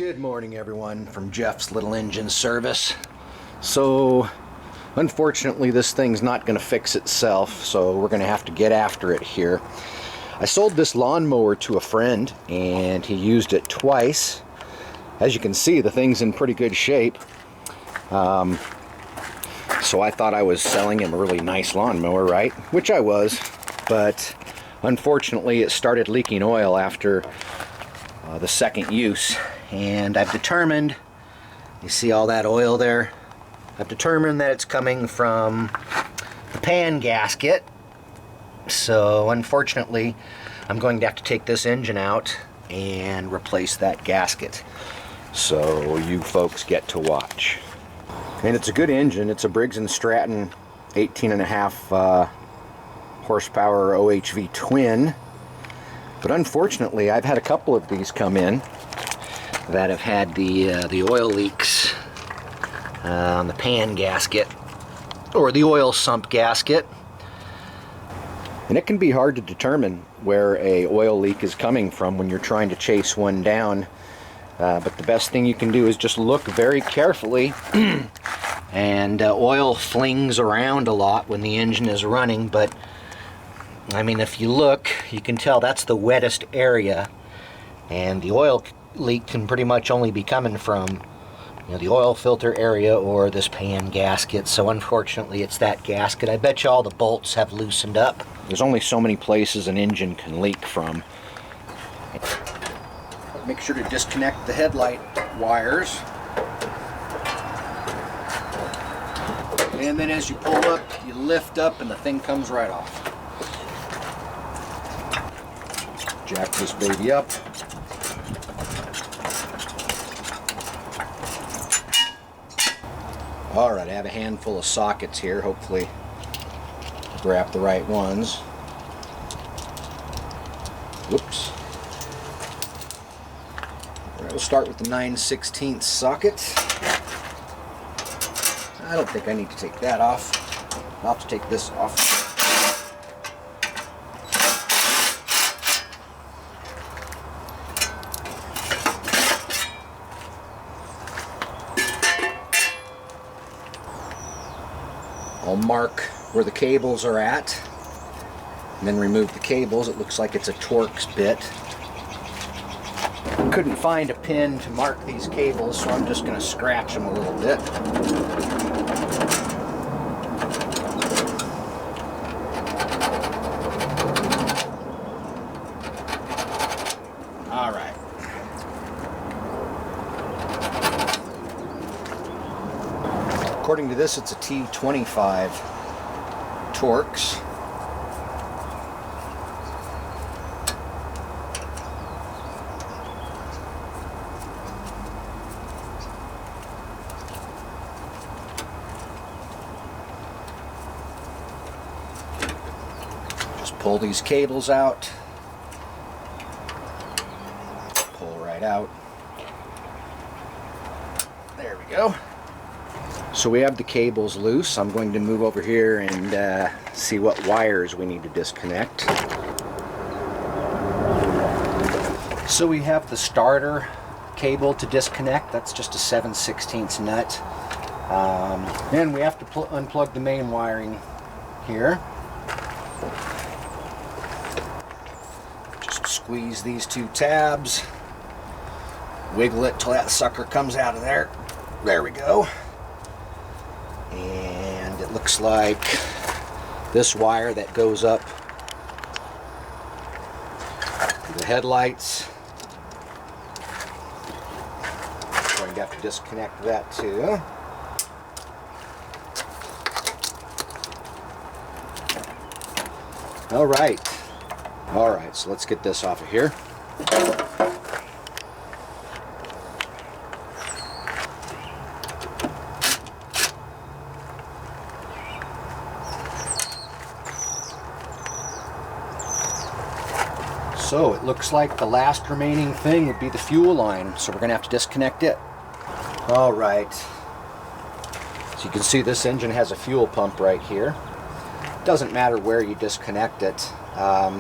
Good morning, everyone, from Jeff's Little Engine Service. So unfortunately this thing's not going to fix itself, so we're going to have to get after it here. I sold this lawnmower to a friend and he used it twice. As you can see, the thing's in pretty good shape. So I thought I was selling him a really nice lawnmower, right? Which I was, but unfortunately it started leaking oil after the second use. And I've determined, you see all that oil there? I've determined that it's coming from the pan gasket. So unfortunately, I'm going to have to take this engine out and replace that gasket. So you folks get to watch. And it's a good engine. It's a Briggs and Stratton 18.5 horsepower OHV twin. But unfortunately, I've had a couple of these come in that have had the oil leaks on the pan gasket or the oil sump gasket. And it can be hard to determine where a oil leak is coming from when you're trying to chase one down. But the best thing you can do is just look very carefully. And oil flings around a lot when the engine is running, but I mean, if you look, you can tell that's the wettest area, and the oil leak can pretty much only be coming from, the oil filter area or this pan gasket. So unfortunately it's that gasket. I bet you all the bolts have loosened up. There's only so many places an engine can leak from. Make sure to disconnect the headlight wires. And then as you pull up, you lift up and the thing comes right off. Jack this baby up. Alright, I have a handful of sockets here. Hopefully grab the right ones. Whoops. Alright, we'll start with the 9/16 socket. I don't think I need to take that off. I'll have to take this off. I'll mark where the cables are at and then remove the cables. It looks like it's a Torx bit. Couldn't find a pin to mark these cables, so I'm just going to scratch them a little bit. All right. According to this, it's a T25 Torx. Just pull these cables out. Pull right out. There we go. So we have the cables loose. I'm going to move over here and see what wires we need to disconnect. So we have the starter cable to disconnect. That's just a 7/16 nut. And we have to unplug the main wiring here. Just squeeze these two tabs. Wiggle it till that sucker comes out of there. There we go. And it looks like this wire that goes up to the headlights. I'm going to have to disconnect that too. Alright, so let's get this off of here. So it looks like the last remaining thing would be the fuel line, so we're going to have to disconnect it. Alright, so you can see this engine has a fuel pump right here. It doesn't matter where you disconnect it. I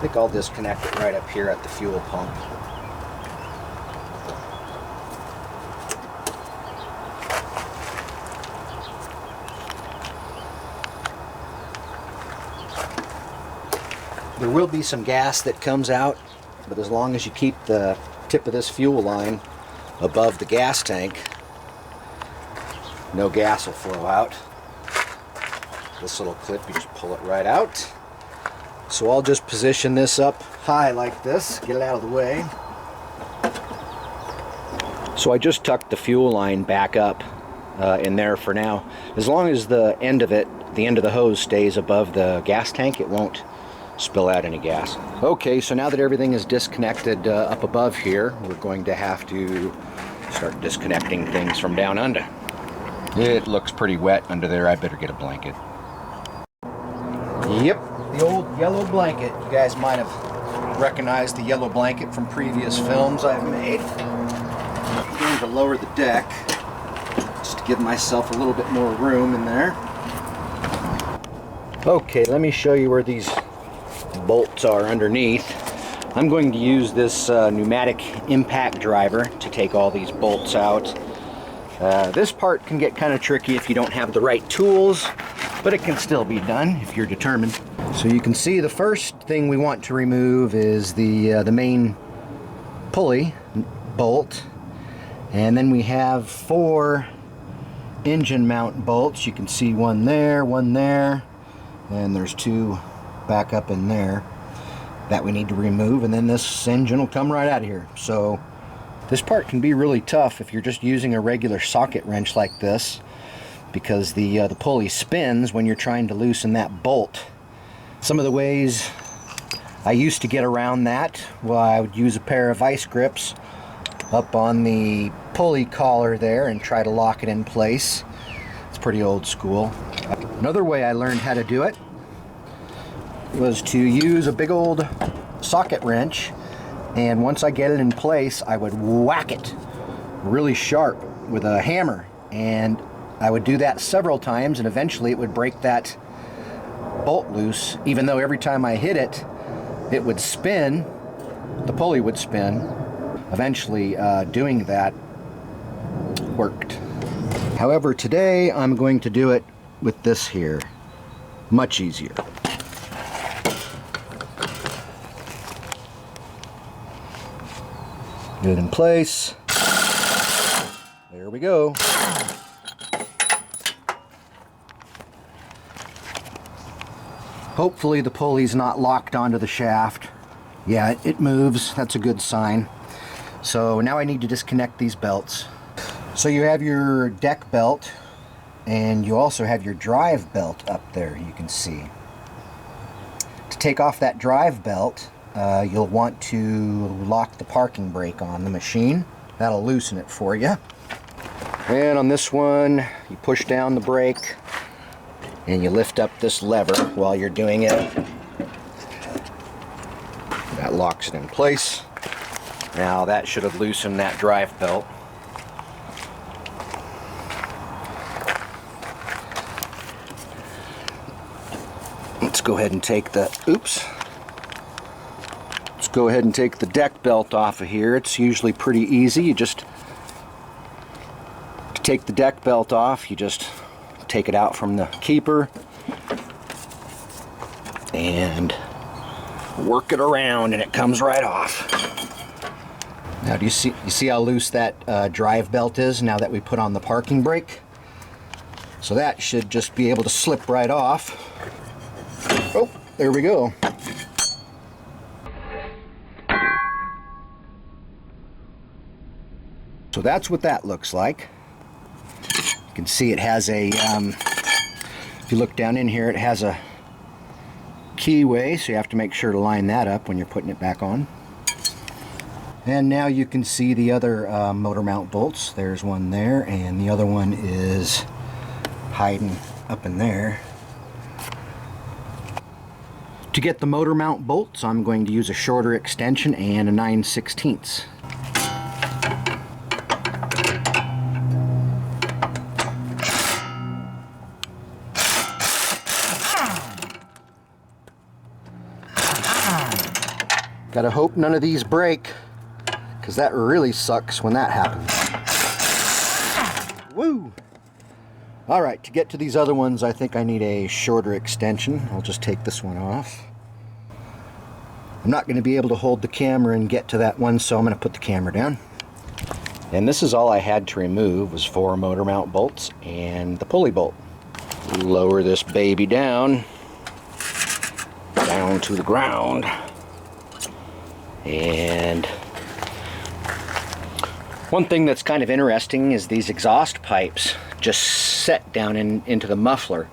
think I'll disconnect it right up here at the fuel pump. There will be some gas that comes out, but as long as you keep the tip of this fuel line above the gas tank, no gas will flow out. This little clip, you just pull it right out. So I'll just position this up high like this, get it out of the way. So I just tucked the fuel line back up in there for now. As long as the end of it, the end of the hose stays above the gas tank, it won't spill out any gas. Okay, so now that everything is disconnected up above here, we're going to have to start disconnecting things from down under. It looks pretty wet under there. I better get a blanket. Yep, the old yellow blanket. You guys might have recognized the yellow blanket from previous films I've made. I'm going to lower the deck just to give myself a little bit more room in there. Okay, let me show you where these bolts are underneath. I'm going to use this pneumatic impact driver to take all these bolts out. This part can get kind of tricky if you don't have the right tools, but it can still be done if you're determined. So you can see the first thing we want to remove is the main pulley bolt, and then we have 4 engine mount bolts. You can see one there, and there's 2 back up in there that we need to remove, and then this engine will come right out of here. So this part can be really tough if you're just using a regular socket wrench like this, because the pulley spins when you're trying to loosen that bolt. Some of the ways I used to get around that, well, I would use a pair of vice grips up on the pulley collar there and try to lock it in place. It's pretty old school. Another way I learned how to do it was to use a big old socket wrench, and once I get it in place, I would whack it really sharp with a hammer, and I would do that several times, and eventually it would break that bolt loose. Even though every time I hit it, it would spin, the pulley would spin. Eventually doing that worked. However, today I'm going to do it with this here. Much easier. Get it in place. There we go. Hopefully the pulley's not locked onto the shaft. Yeah, it moves. That's a good sign. So now I need to disconnect these belts. So you have your deck belt, and you also have your drive belt up there, you can see. To take off that drive belt, you'll want to lock the parking brake on the machine. That'll loosen it for you. And on this one, you push down the brake and you lift up this lever while you're doing it. That locks it in place. Now that should have loosened that drive belt. Let's go ahead and take the, Let's go ahead and take the deck belt off of here. It's usually pretty easy. You just, to take the deck belt off, you just take it out from the keeper and work it around, and it comes right off. Now do you see how loose that drive belt is now that we put on the parking brake? So that should just be able to slip right off. Oh, there we go. So that's what that looks like. You can see it has a, if you look down in here, it has a keyway, so you have to make sure to line that up when you're putting it back on. And now you can see the other motor mount bolts. There's one there, and the other one is hiding up in there. To get the motor mount bolts, I'm going to use a shorter extension and a 9/16. Gotta hope none of these break, because that really sucks when that happens. Woo! Alright, to get to these other ones, I think I need a shorter extension. I'll just take this one off. I'm not going to be able to hold the camera and get to that one, so I'm going to put the camera down. And this is all I had to remove, was 4 motor mount bolts and the pulley bolt. Lower this baby down to the ground. And one thing that's kind of interesting is these exhaust pipes just set down into the muffler,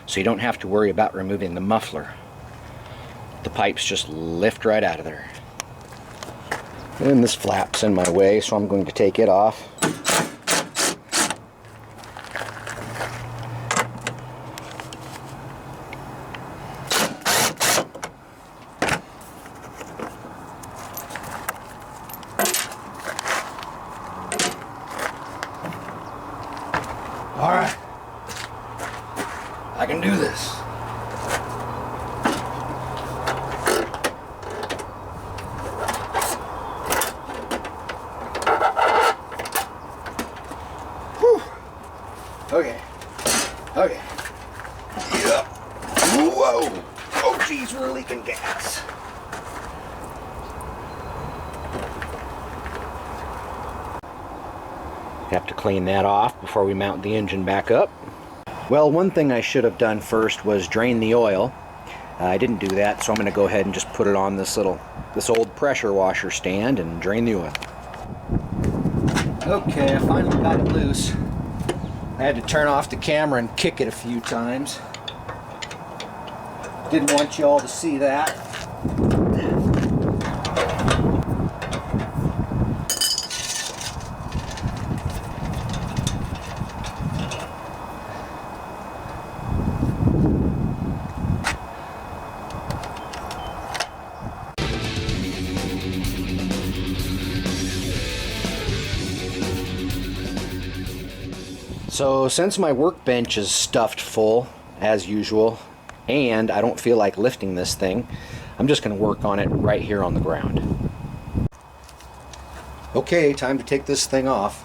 so you don't have to worry about removing the muffler. The pipes just lift right out of there. And this flap's in my way, so I'm going to take it off. All right, I can do this. Whew. Okay. Okay. Yeah. Whoa. Oh, geez, we're leaking gas. Have to clean that off before we mount the engine back up. Well, one thing I should have done first was drain the oil. I didn't do that, so I'm going to go ahead and just put it on this old pressure washer stand and drain the oil. Okay, I finally got it loose. I had to turn off the camera and kick it a few times. Didn't want you all to see that. So since my workbench is stuffed full, as usual, and I don't feel like lifting this thing, I'm just going to work on it right here on the ground. Okay, time to take this thing off.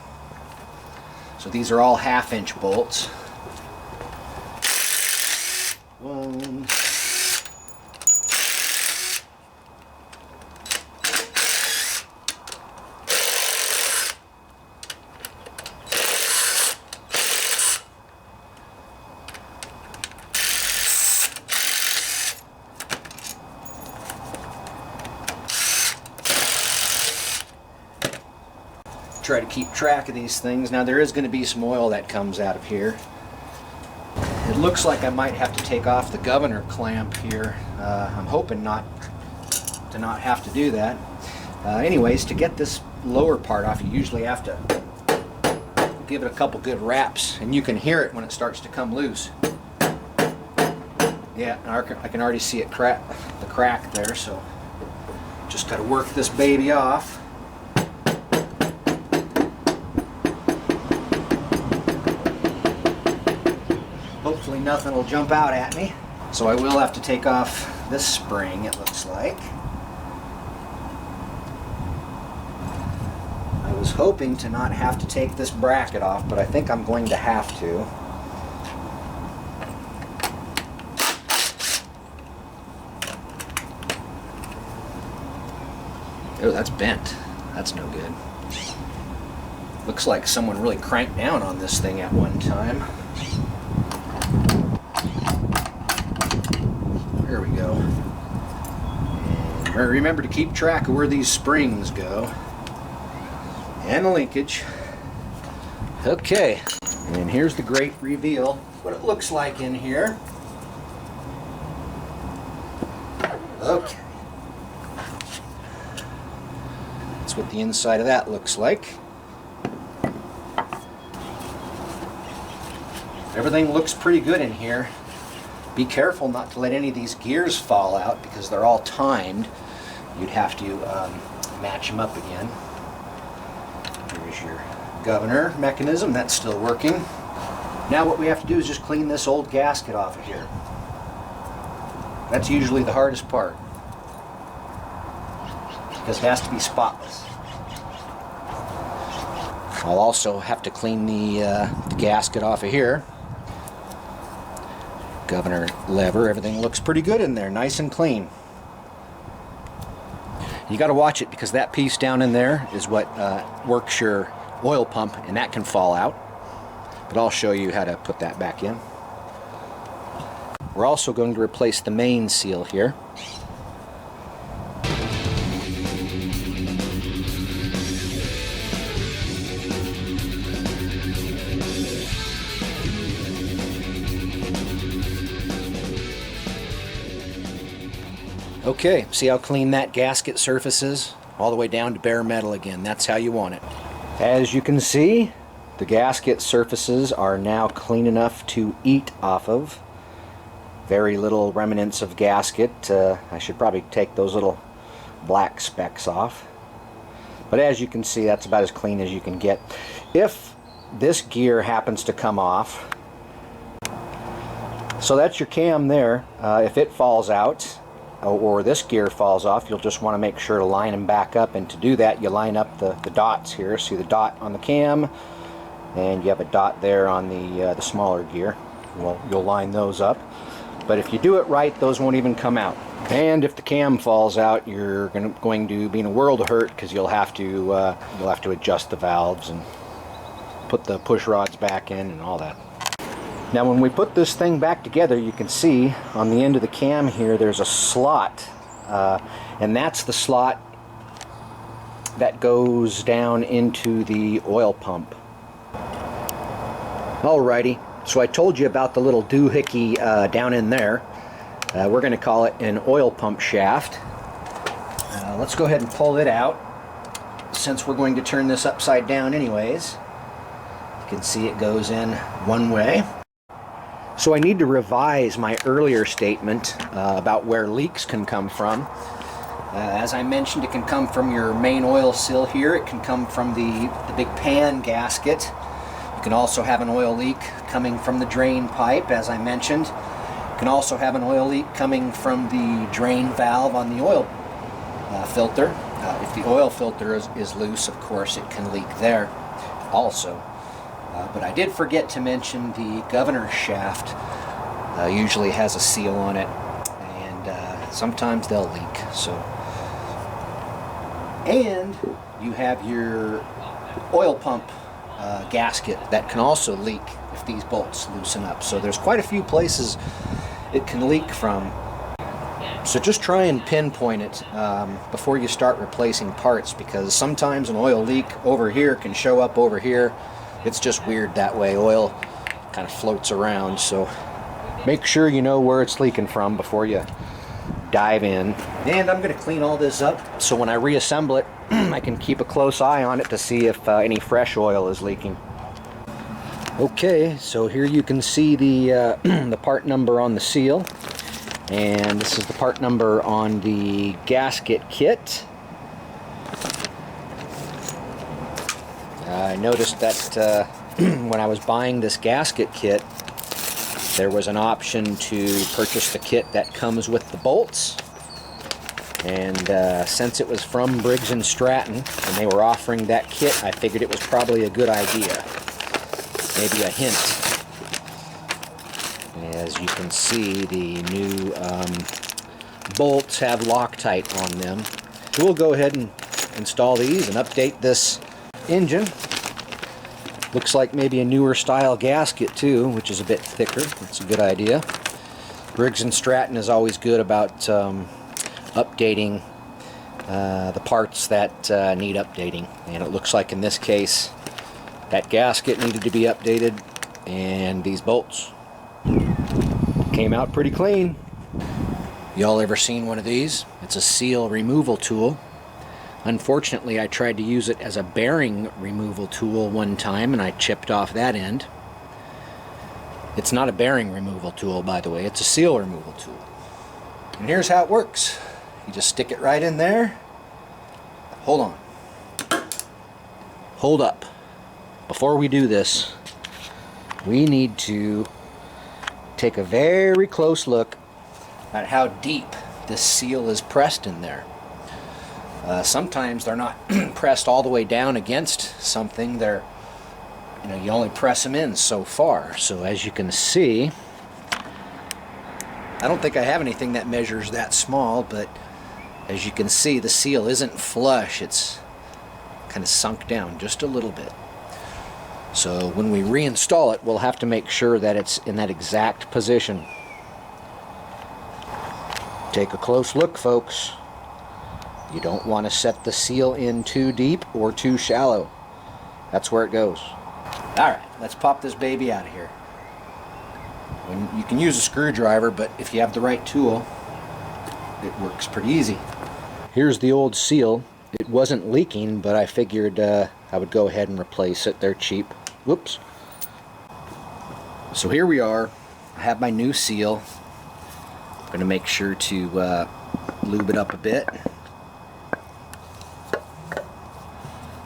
So these are all 1/2-inch bolts. One. Try to keep track of these things. Now there is going to be some oil that comes out of here. It looks like I might have to take off the governor clamp here. I'm hoping not to have to do that. Anyways, to get this lower part off, you usually have to give it a couple good raps, and you can hear it when it starts to come loose. Yeah, I can already see it crack, the crack there, so just got to work this baby off. Hopefully nothing will jump out at me. So I will have to take off this spring, it looks like. I was hoping to not have to take this bracket off, but I think I'm going to have to. Oh, that's bent. That's no good. Looks like someone really cranked down on this thing at one time. There we go. And remember to keep track of where these springs go. And the linkage. Okay. And here's the great reveal. What it looks like in here. Okay. That's what the inside of that looks like. Everything looks pretty good in here. Be careful not to let any of these gears fall out because they're all timed. You'd have to match them up again. Here's your governor mechanism. That's still working. Now what we have to do is just clean this old gasket off of here. That's usually the hardest part because it has to be spotless. I'll also have to clean the gasket off of here. Governor lever, everything looks pretty good in there, nice and clean. You got to watch it because that piece down in there is what works your oil pump, and that can fall out. But I'll show you how to put that back in. We're also going to replace the main seal here. Okay, see how clean that gasket surface is? All the way down to bare metal again. That's how you want it. As you can see, the gasket surfaces are now clean enough to eat off of. Very little remnants of gasket. I should probably take those little black specks off. But as you can see, that's about as clean as you can get. If this gear happens to come off, so that's your cam there. If it falls out, or this gear falls off, you'll just want to make sure to line them back up, and to do that you line up the dots here. See the dot on the cam, and you have a dot there on the smaller gear. Well, you'll line those up, but if you do it right, those won't even come out. And if the cam falls out, you're going to be in a world of hurt, because you'll have to adjust the valves and put the push rods back in and all that. Now when we put this thing back together, you can see on the end of the cam here there's a slot, and that's the slot that goes down into the oil pump. Alrighty, so I told you about the little doohickey down in there. We're going to call it an oil pump shaft. Let's go ahead and pull it out, since we're going to turn this upside down anyways. You can see it goes in one way. So I need to revise my earlier statement about where leaks can come from. As I mentioned, it can come from your main oil seal here. It can come from the big pan gasket. You can also have an oil leak coming from the drain pipe, as I mentioned. You can also have an oil leak coming from the drain valve on the oil filter. If the oil filter is loose, of course, it can leak there also. But I did forget to mention the governor shaft usually has a seal on it, and sometimes they'll leak. So, and you have your oil pump gasket that can also leak if these bolts loosen up. So there's quite a few places it can leak from. So just try and pinpoint it before you start replacing parts, because sometimes an oil leak over here can show up over here. It's just weird that way. Oil kind of floats around, so make sure you know where it's leaking from before you dive in. And I'm going to clean all this up, so when I reassemble it, I can keep a close eye on it to see if any fresh oil is leaking. Okay, so here you can see the the part number on the seal, and this is the part number on the gasket kit. I noticed that when I was buying this gasket kit, there was an option to purchase the kit that comes with the bolts, and since it was from Briggs and Stratton and they were offering that kit, I figured it was probably a good idea. Maybe a hint. As you can see, the new bolts have Loctite on them. So we'll go ahead and install these and update this engine. Looks like maybe a newer style gasket too, which is a bit thicker. That's a good idea. Briggs and Stratton is always good about updating the parts that need updating, and it looks like in this case that gasket needed to be updated, and these bolts came out pretty clean. Y'all ever seen one of these? It's a seal removal tool. Unfortunately, I tried to use it as a bearing removal tool one time, and I chipped off that end. It's not a bearing removal tool, by the way. It's a seal removal tool. And here's how it works. You just stick it right in there. Hold on. Hold up. Before we do this, we need to take a very close look at how deep this seal is pressed in there. Sometimes they're not pressed all the way down against something. They're, you only press them in so far. So as you can see, I don't think I have anything that measures that small, but As you can see, the seal isn't flush, it's kind of sunk down just a little bit. So when we reinstall it, we'll have to make sure that it's in that exact position. Take a close look, folks. You don't want to set the seal in too deep or too shallow. That's where it goes. Alright, let's pop this baby out of here. You can use a screwdriver, but if you have the right tool, it works pretty easy. Here's the old seal. It wasn't leaking, but I figured I would go ahead and replace it. They're cheap. Whoops. So here we are. I have my new seal. I'm going to make sure to lube it up a bit.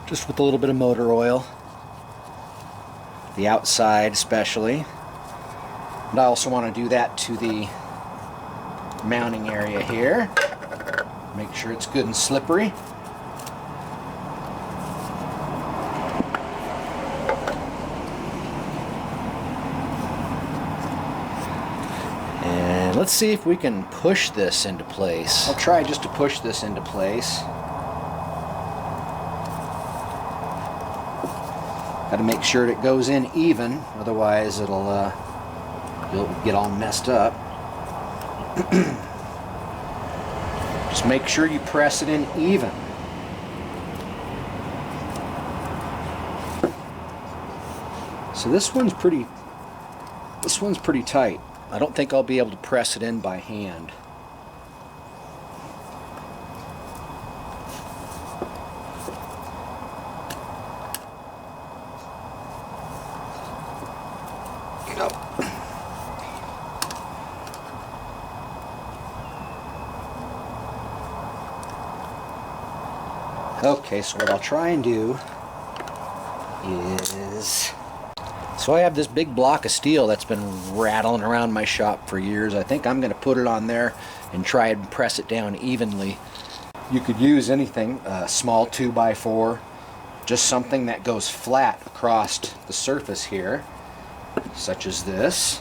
Just with a little bit of motor oil. The outside especially. And I also want to do that to the mounting area here. Make sure it's good and slippery. And let's see if we can push this into place. I'll try just to push this into place. Got to make sure it goes in even, otherwise you'll get all messed up. Just make sure you press it in even. So this one's pretty tight. I don't think I'll be able to press it in by hand. Okay, so what I'll try and do is... So I have this big block of steel that's been rattling around my shop for years. I think I'm going to put it on there and try and press it down evenly. You could use anything, a small 2x4, just something that goes flat across the surface here, such as this.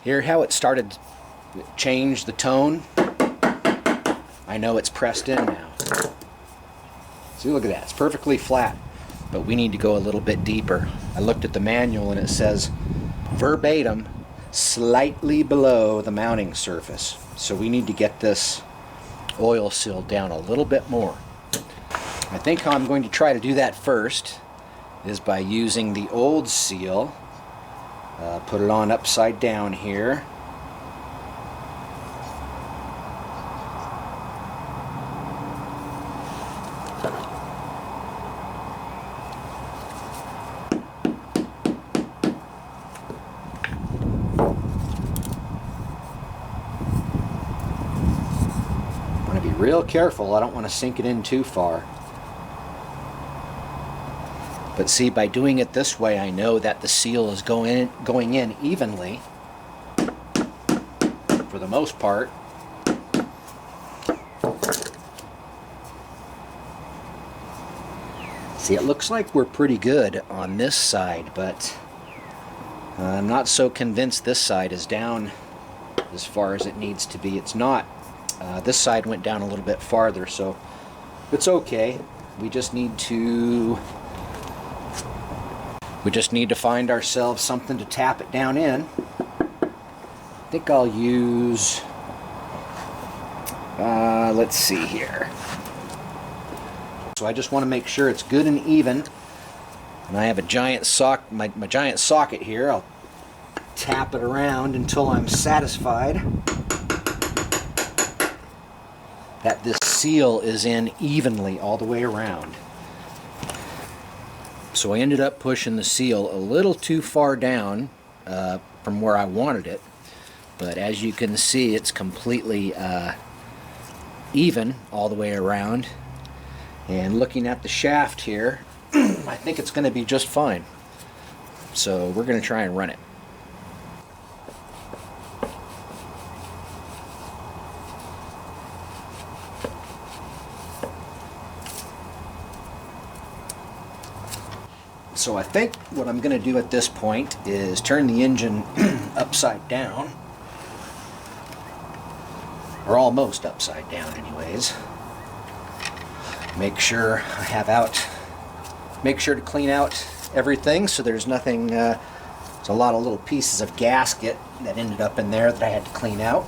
Hear how it started to change the tone? I know it's pressed in now. See, look at that. It's perfectly flat, but we need to go a little bit deeper. I looked at the manual and it says verbatim, slightly below the mounting surface. So we need to get this oil seal down a little bit more. I think how I'm going to try to do that first is by using the old seal. Put it on upside down here. Real careful, I don't want to sink it in too far. But see, by doing it this way, I know that the seal is going in evenly for the most part. See, it looks like we're pretty good on this side, but I'm not so convinced this side is down as far as it needs to be. It's not. This side went down a little bit farther, so it's okay. We just need to find ourselves something to tap it down in. I think I'll use let's see here. So I just want to make sure it's good and even. And I have a giant my giant socket here. I'll tap it around until I'm satisfied that this seal is in evenly all the way around. So I ended up pushing the seal a little too far down from where I wanted it, but as you can see, it's completely even all the way around. And looking at the shaft here, I think it's going to be just fine. So we're going to try and run it. So I think what I'm going to do at this point is turn the engine upside down, or almost upside down anyways. Make sure I have make sure to clean out everything so there's nothing, there's a lot of little pieces of gasket that ended up in there that I had to clean out.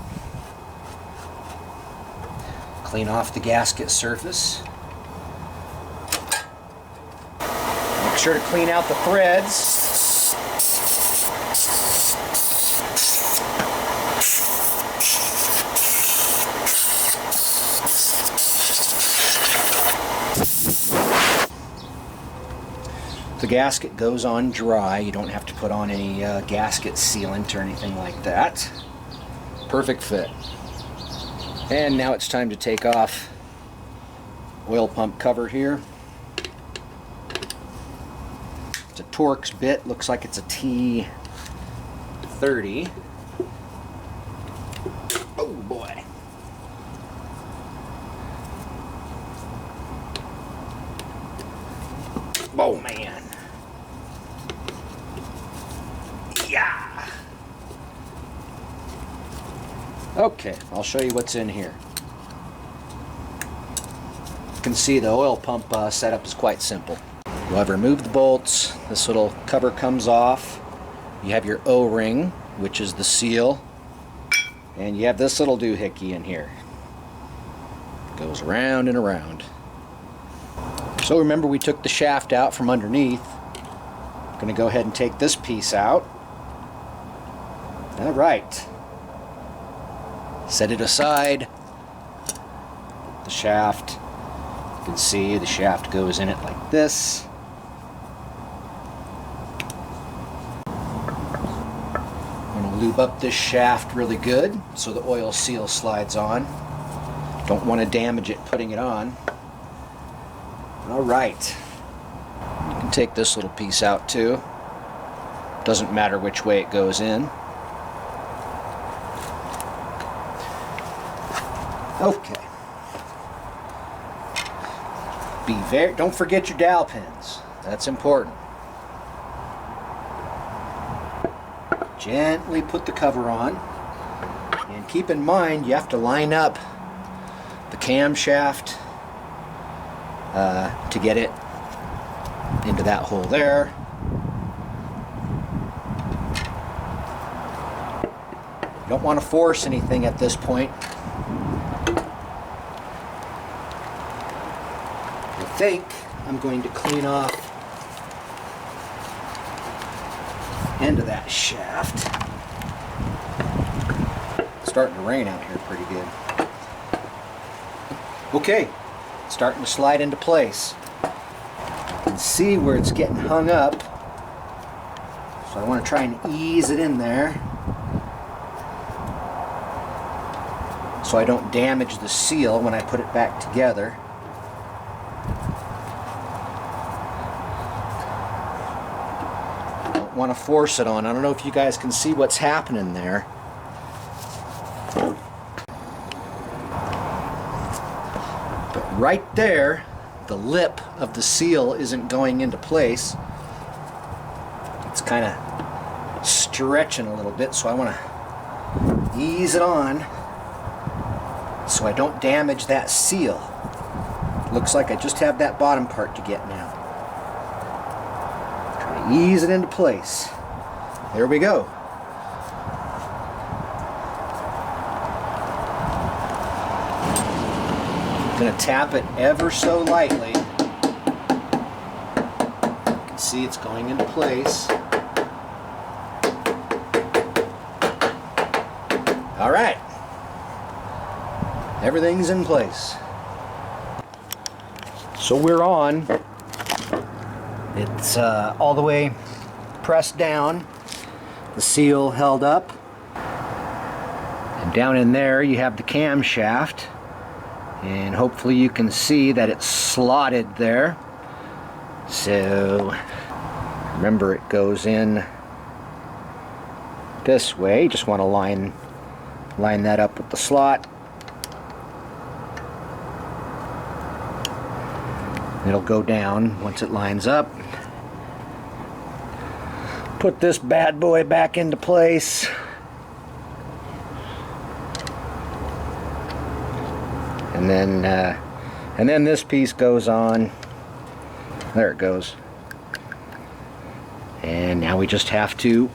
Clean off the gasket surface. Make sure to clean out the threads. The gasket goes on dry. You don't have to put on any gasket sealant or anything like that. Perfect fit. And now it's time to take off oil pump cover here. It's a Torx bit. Looks like it's a T30. Oh boy. Oh man. Yeah. Okay, I'll show you what's in here. You can see the oil pump setup is quite simple. You'll have removed the bolts. This little cover comes off. You have your O-ring, which is the seal, and you have this little doohickey in here. It goes around and around. So remember, we took the shaft out from underneath. I'm going to go ahead and take this piece out. All right. Set it aside. The shaft. You can see the shaft goes in it like this. I'm going to lube up this shaft really good so the oil seal slides on. Don't want to damage it putting it on. All right. You can take this little piece out too. Doesn't matter which way it goes in. Okay. Don't forget your dowel pins. That's important. Gently put the cover on. And keep in mind you have to line up the camshaft to get it into that hole there. You don't want to force anything at this point. I think I'm going to clean off end of that shaft. It's starting to rain out here pretty good. Okay, it's starting to slide into place. You can see where it's getting hung up, so I want to try and ease it in there so I don't damage the seal when I put it back together. Don't want to force it on. I don't know if you guys can see what's happening there. But right there, the lip of the seal isn't going into place. It's kind of stretching a little bit, so I want to ease it on so I don't damage that seal. Looks like I just have that bottom part to get now. Try to ease it into place. There we go. I'm going to tap it ever so lightly. You can see it's going into place. All right. Everything's in place. So we're on. It's all the way pressed down. The seal held up. And down in there you have the camshaft. And hopefully you can see that it's slotted there. So remember, it goes in this way. You just want to line that up with the slot. It'll go down once it lines up. Put this bad boy back into place. And then this piece goes on. There it goes. And now we just have to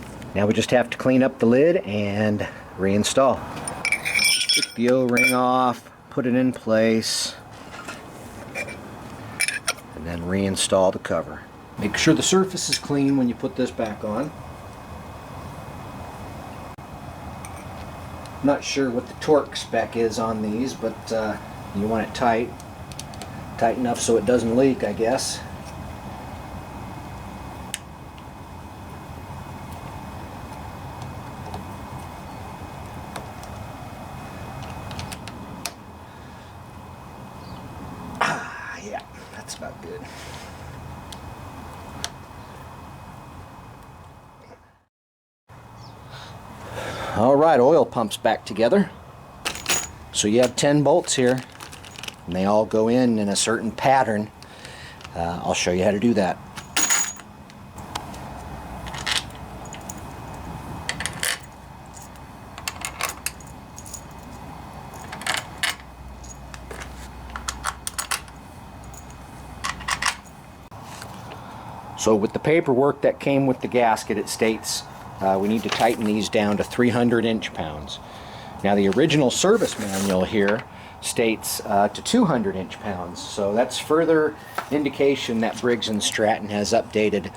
clean up the lid and reinstall. Take the O-ring off, put it in place, and then reinstall the cover. Make sure the surface is clean when you put this back on. Not sure what the torque spec is on these, but you want it tight enough so it doesn't leak, I guess. Yeah, that's about good. All right, oil pumps back together. So you have 10 bolts here, and they all go in a certain pattern. I'll show you how to do that. So with the paperwork that came with the gasket, it states we need to tighten these down to 300 inch-pounds. Now the original service manual here states to 200 inch-pounds, so that's further indication that Briggs and Stratton has updated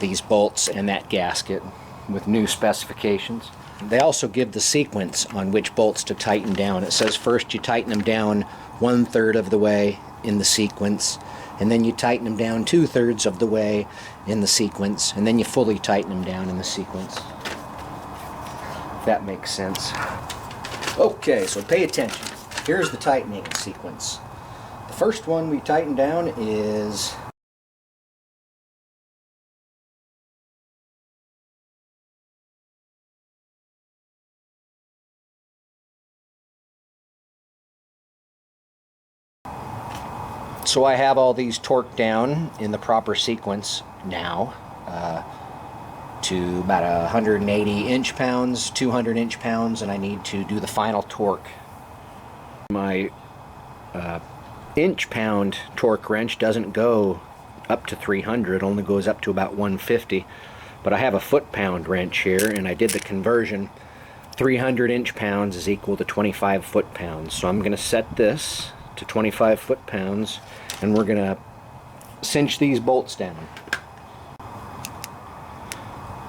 these bolts and that gasket with new specifications. They also give the sequence on which bolts to tighten down. It says first you tighten them down 1/3 of the way in the sequence, and then you tighten them down 2/3 of the way in the sequence, and then you fully tighten them down in the sequence. If that makes sense. Okay, so pay attention. Here's the tightening sequence. The first one we tighten down is so I have all these torqued down in the proper sequence now to about 180 inch-pounds, 200 inch-pounds, and I need to do the final torque. My inch-pound torque wrench doesn't go up to 300, only goes up to about 150, but I have a foot-pound wrench here, and I did the conversion. 300 inch-pounds is equal to 25 foot-pounds, so I'm going to set this to 25 foot-pounds, and we're going to cinch these bolts down.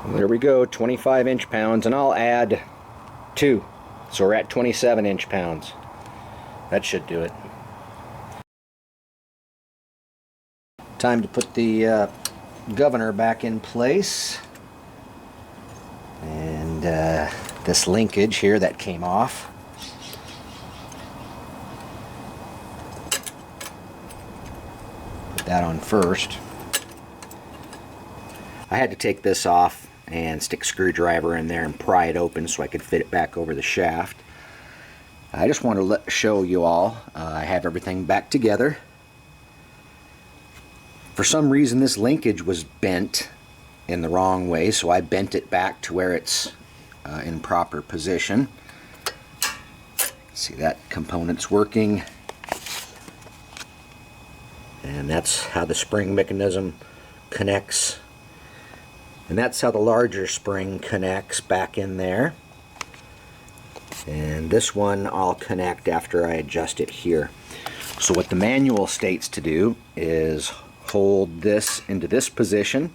There we go, 25 inch-pounds, and I'll add 2, so we're at 27 inch-pounds. That should do it. Time to put the governor back in place, and this linkage here that came off. Put that on first. I had to take this off and stick a screwdriver in there and pry it open so I could fit it back over the shaft. I just want to show you all I have everything back together. For some reason this linkage was bent in the wrong way, so I bent it back to where it's in proper position. See, that component's working, and that's how the spring mechanism connects, and that's how the larger spring connects back in there. And this one I'll connect after I adjust it here. So what the manual states to do is hold this into this position.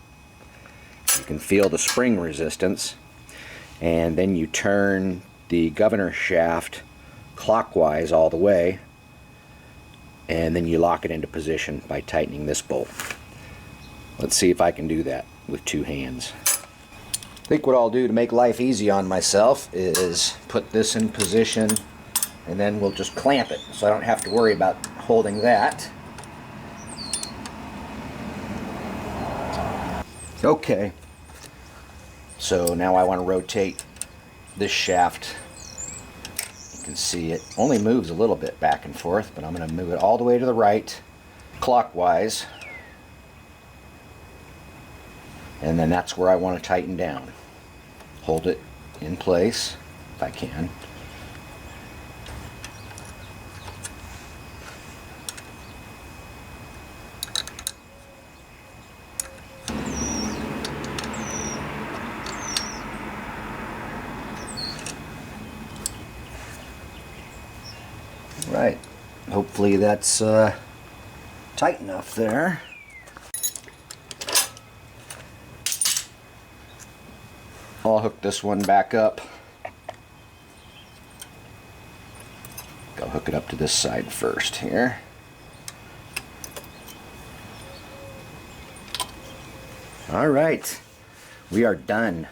You can feel the spring resistance, and then you turn the governor shaft clockwise all the way, and then you lock it into position by tightening this bolt. Let's see if I can do that with 2 hands. I think what I'll do to make life easy on myself is put this in position, and then we'll just clamp it so I don't have to worry about holding that. Okay, so now I want to rotate this shaft. You can see it only moves a little bit back and forth, but I'm going to move it all the way to the right clockwise. And then that's where I want to tighten down. Hold it in place if I can. Right, hopefully that's tight enough there. I'll hook this one back up. I'll hook it up to this side first here. All right, we are done.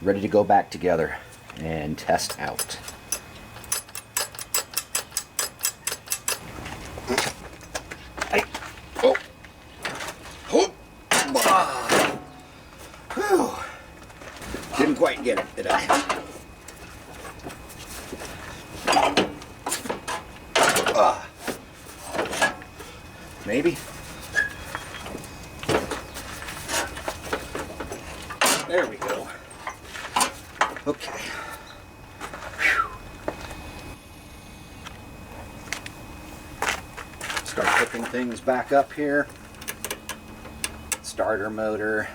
Ready to go back together and test out. Didn't quite get it, did I? Maybe. There we go. Okay. Whew. Start hooking things back up here. Starter motor.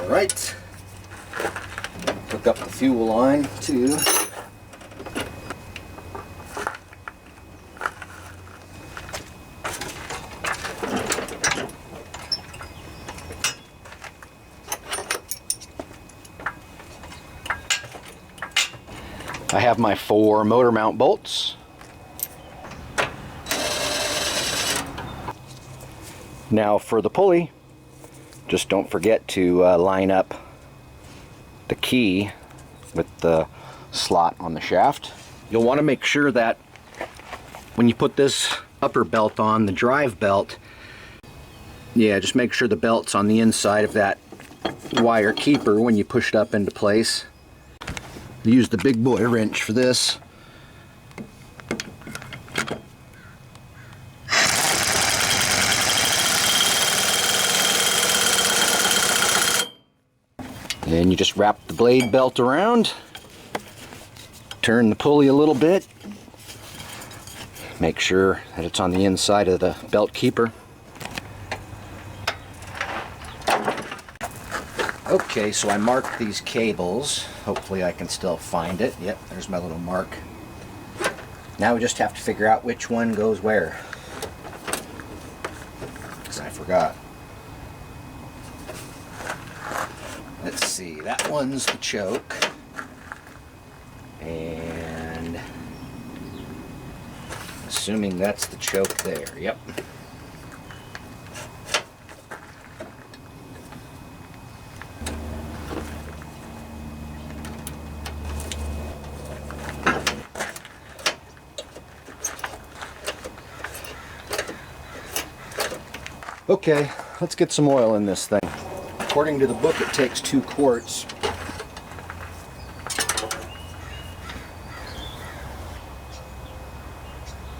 Right, hook up the fuel line too. I have my 4 motor mount bolts. Now for the pulley, just don't forget to line up the key with the slot on the shaft. You'll want to make sure that when you put this upper belt on, the drive belt, yeah, just make sure the belt's on the inside of that wire keeper when you push it up into place. Use the big boy wrench for this. And you just wrap the blade belt around, turn the pulley a little bit, make sure that it's on the inside of the belt keeper. Okay, so I marked these cables. Hopefully I can still find it. Yep, there's my little mark. Now we just have to figure out which one goes where, because I forgot. Let's see, that one's the choke, and assuming that's the choke there, yep. Okay, let's get some oil in this thing. According to the book, it takes 2 quarts.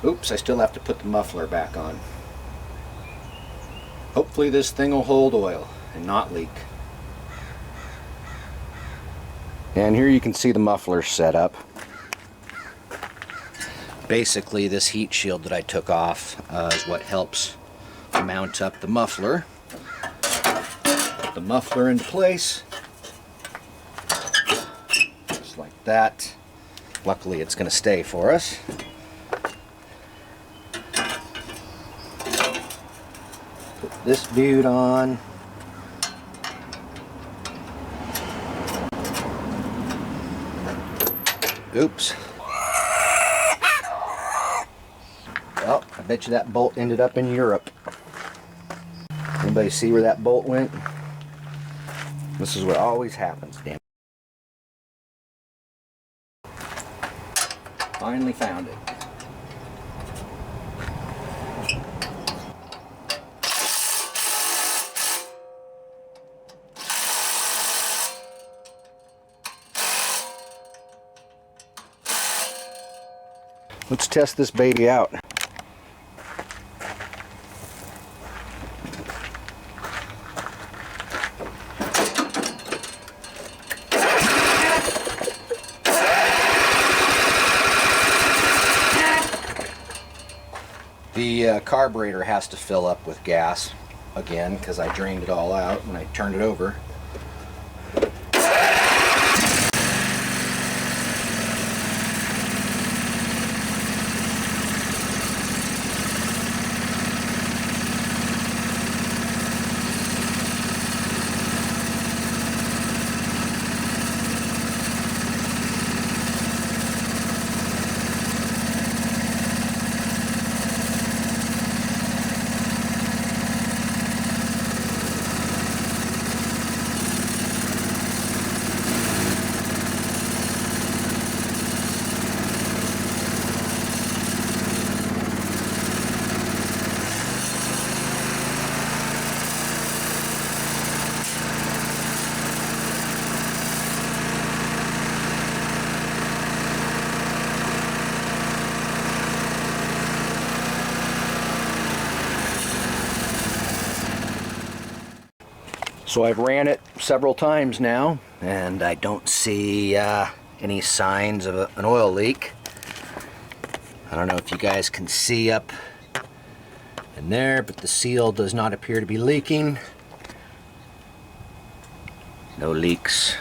Oops, I still have to put the muffler back on. Hopefully this thing will hold oil and not leak. And here you can see the muffler set up. Basically, this heat shield that I took off is what helps mount up the muffler. The muffler into place, just like that. Luckily it's going to stay for us. Put this dude on. Oops. Well, I bet you that bolt ended up in Europe. Anybody see where that bolt went? This is what always happens, damn it. Finally found it. Let's test this baby out. The carburetor has to fill up with gas again because I drained it all out when I turned it over. So I've ran it several times now, and I don't see any signs of an oil leak. I don't know if you guys can see up in there, but the seal does not appear to be leaking. No leaks.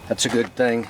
That's a good thing.